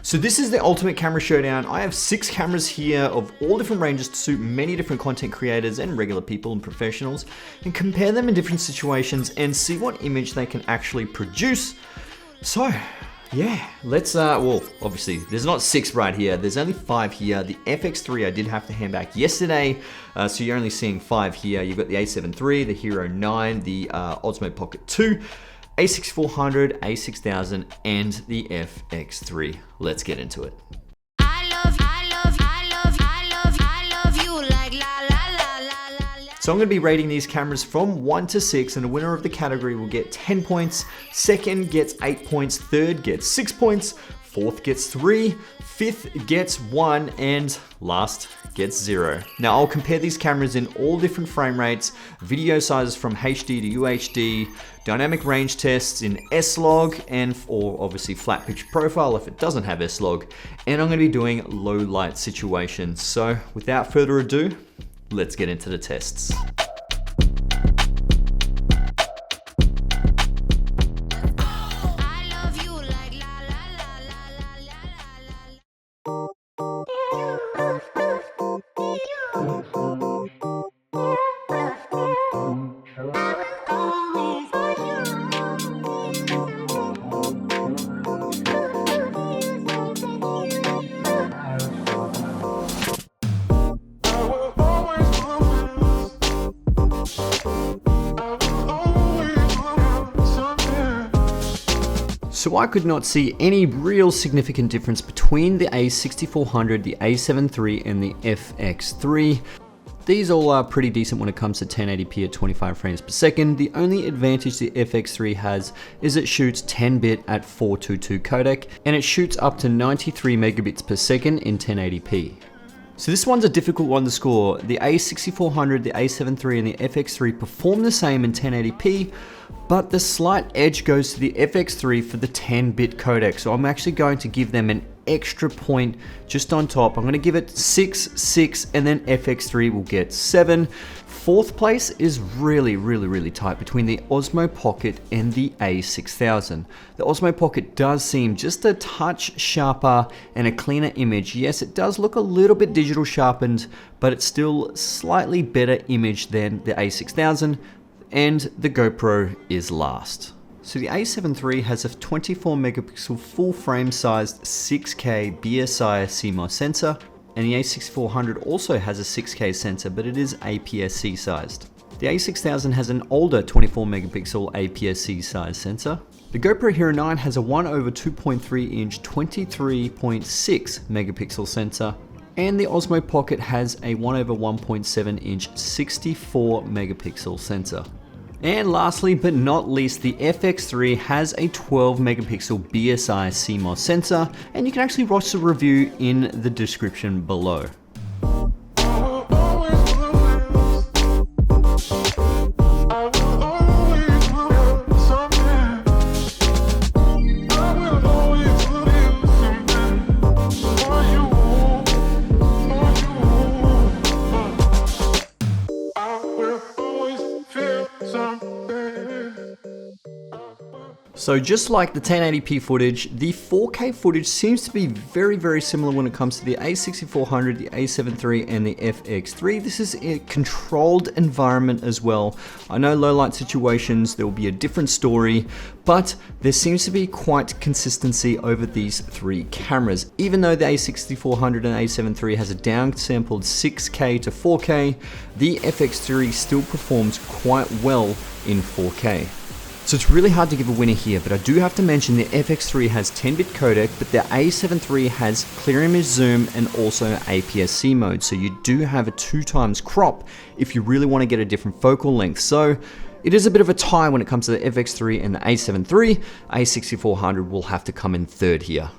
So this is the ultimate camera showdown. I have 6 cameras here of all different ranges to suit many different content creators and regular people and professionals, and compare them in different situations and see what image they can actually produce. So yeah, let's, well, obviously there's not 6 right here. There's only 5 here. The FX3 I did have to hand back yesterday. So you're only seeing 5 here. You've got the A7 III, the Hero 9, the Osmo Pocket 2, A6400, A6000, and the FX3. Let's get into it. So I'm going to be rating these cameras from 1 to 6, and the winner of the category will get 10 points, second gets 8 points, third gets 6 points, fourth gets 3, fifth gets 1, and last gets 0. Now I'll compare these cameras in all different frame rates, video sizes from HD to UHD, dynamic range tests in S-Log, or obviously flat picture profile if it doesn't have S-Log, and I'm going to be doing low light situations. So without further ado, let's get into the tests. So I could not see any real significant difference between the A6400, the A7 III, and the FX3. These all are pretty decent when it comes to 1080p at 25 frames per second. The only advantage the FX3 has is it shoots 10-bit at 422 codec, and it shoots up to 93 megabits per second in 1080p. So this one's a difficult one to score. The A6400, the A7 III, and the FX3 perform the same in 1080p, but the slight edge goes to the FX3 for the 10-bit codec. So I'm actually going to give them an extra point just on top. I'm going to give it 6, 6, and then FX3 will get 7. Fourth place is really tight between the Osmo Pocket and the A6000. The Osmo Pocket does seem just a touch sharper and a cleaner image. Yes, it does look a little bit digital sharpened, but it's still slightly better image than the A6000, and the GoPro is last. So the A7 III has a 24 megapixel full frame sized 6K BSI CMOS sensor, and the A6400 also has a 6K sensor, but it is APS-C sized. The A6000 has an older 24 megapixel APS-C sized sensor. The GoPro Hero 9 has a 1/2.3 inch 23.6 megapixel sensor, and the Osmo Pocket has a 1/1.7 inch 64 megapixel sensor. And lastly but not least, the FX3 has a 12 megapixel BSI CMOS sensor, and you can actually watch the review in the description below. So just like the 1080p footage, the 4K footage seems to be very similar when it comes to the A6400, the A7 III, and the FX3. This is a controlled environment as well. I know low light situations, there will be a different story, but there seems to be quite consistency over these 3 cameras. Even though the A6400 and A7 III has a downsampled 6K to 4K, the FX3 still performs quite well in 4K. So it's really hard to give a winner here, but I do have to mention the FX3 has 10-bit codec, but the A7 III has clear image zoom and also APS-C mode. So you do have a 2x crop if you really want to get a different focal length. So it is a bit of a tie when it comes to the FX3 and the A7 III. A6400 will have to come in third here.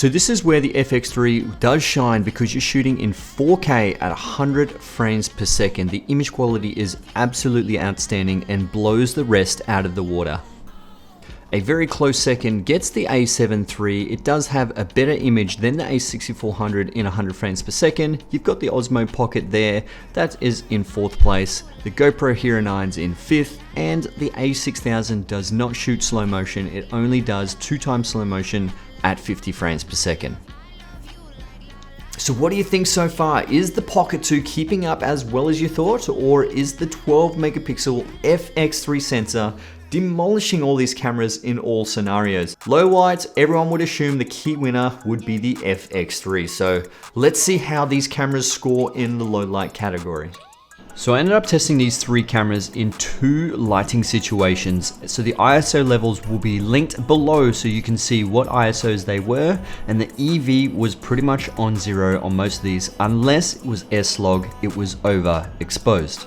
So this is where the FX3 does shine because you're shooting in 4K at 100 frames per second. The image quality is absolutely outstanding and blows the rest out of the water. A very close second gets the A7 III. It does have a better image than the A6400 in 100 frames per second. You've got the Osmo Pocket there, that is in 4th place. The GoPro Hero 9's in 5th, and the A6000 does not shoot slow motion. It only does 2x slow motion at 50 frames per second. So what do you think so far? Is the Pocket 2 keeping up as well as you thought, or is the 12 megapixel FX3 sensor demolishing all these cameras in all scenarios? Low lights, everyone would assume the key winner would be the FX3. So let's see how these cameras score in the low light category. So I ended up testing these 3 cameras in 2 lighting situations. So the ISO levels will be linked below so you can see what ISOs they were, and the EV was pretty much on 0 on most of these, unless it was S-Log, it was overexposed.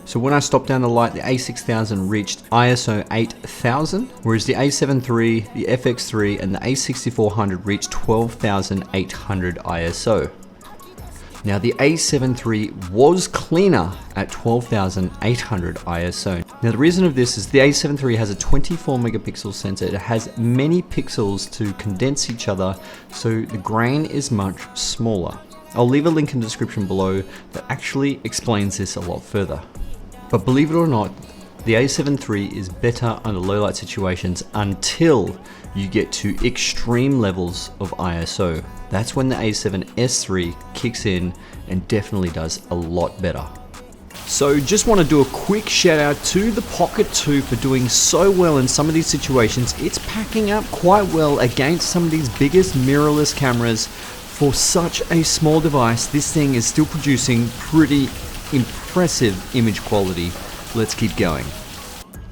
So when I stopped down the light, the A6000 reached ISO 8000, whereas the A7 III, the FX3, and the A6400 reached 12,800 ISO. Now the A7 III was cleaner at 12,800 ISO. Now the reason of this is the A7 III has a 24 megapixel sensor. It has many pixels to condense each other, so the grain is much smaller. I'll leave a link in the description below that actually explains this a lot further. But believe it or not, the A7 III is better under low light situations until you get to extreme levels of ISO. That's when the A7S III kicks in and definitely does a lot better. So just want to do a quick shout out to the Pocket 2 for doing so well in some of these situations. It's packing up quite well against some of these biggest mirrorless cameras. For such a small device, this thing is still producing pretty impressive image quality. Let's keep going.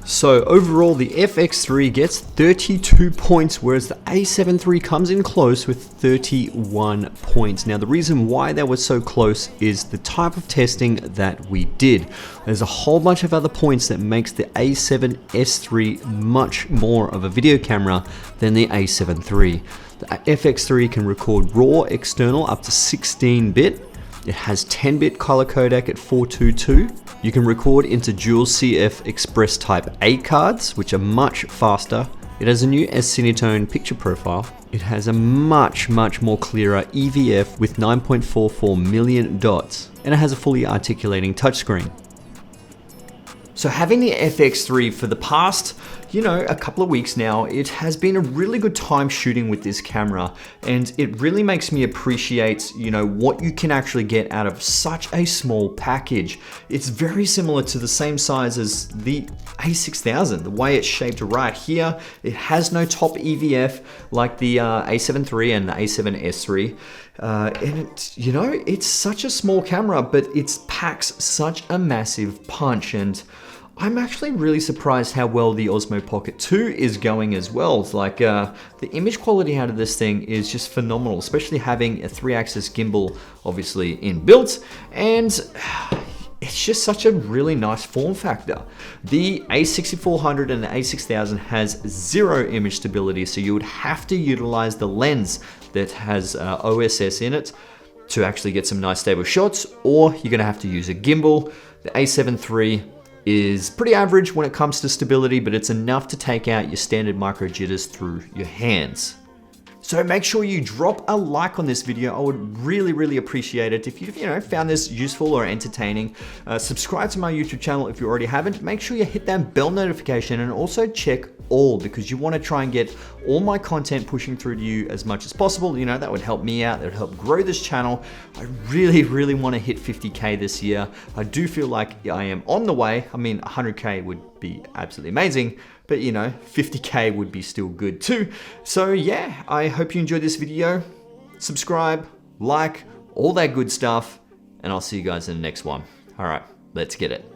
So overall, the FX3 gets 32 points, whereas the A7 III comes in close with 31 points. Now, the reason why they were so close is the type of testing that we did. There's a whole bunch of other points that makes the A7S III much more of a video camera than the A7 III. The FX3 can record RAW external up to 16-bit. It has 10-bit color codec at 422. You can record into dual CF Express Type A cards, which are much faster. It has a new S-Cinetone picture profile. It has a much more clearer EVF with 9.44 million dots. And it has a fully articulating touchscreen. So having the FX3 for the past, a couple of weeks now, it has been a really good time shooting with this camera, and it really makes me appreciate, what you can actually get out of such a small package. It's very similar to the same size as the A6000, the way it's shaped right here. It has no top EVF like the A7 III and the A7S III. And it's such a small camera, but it packs such a massive punch, and I'm actually really surprised how well the Osmo Pocket 2 is going as well. It's like the image quality out of this thing is just phenomenal, especially having a 3-axis gimbal obviously inbuilt, and it's just such a really nice form factor. The A6400 and the A6000 has 0 image stability, so you would have to utilize the lens that has OSS in it to actually get some nice stable shots, or you're gonna have to use a gimbal. The A7 III is pretty average when it comes to stability, but it's enough to take out your standard micro jitters through your hands. So make sure you drop a like on this video. I would really appreciate it if you found this useful or entertaining. Subscribe to my YouTube channel if you already haven't. Make sure you hit that bell notification, and also check all, because you want to try and get all my content pushing through to you as much as possible. That would help me out. That would help grow this channel. I really want to hit 50K this year. I do feel like I am on the way. I mean, 100K would be absolutely amazing, but 50K would be still good too. So yeah, I hope you enjoyed this video. Subscribe, like, all that good stuff, and I'll see you guys in the next one. All right, let's get it.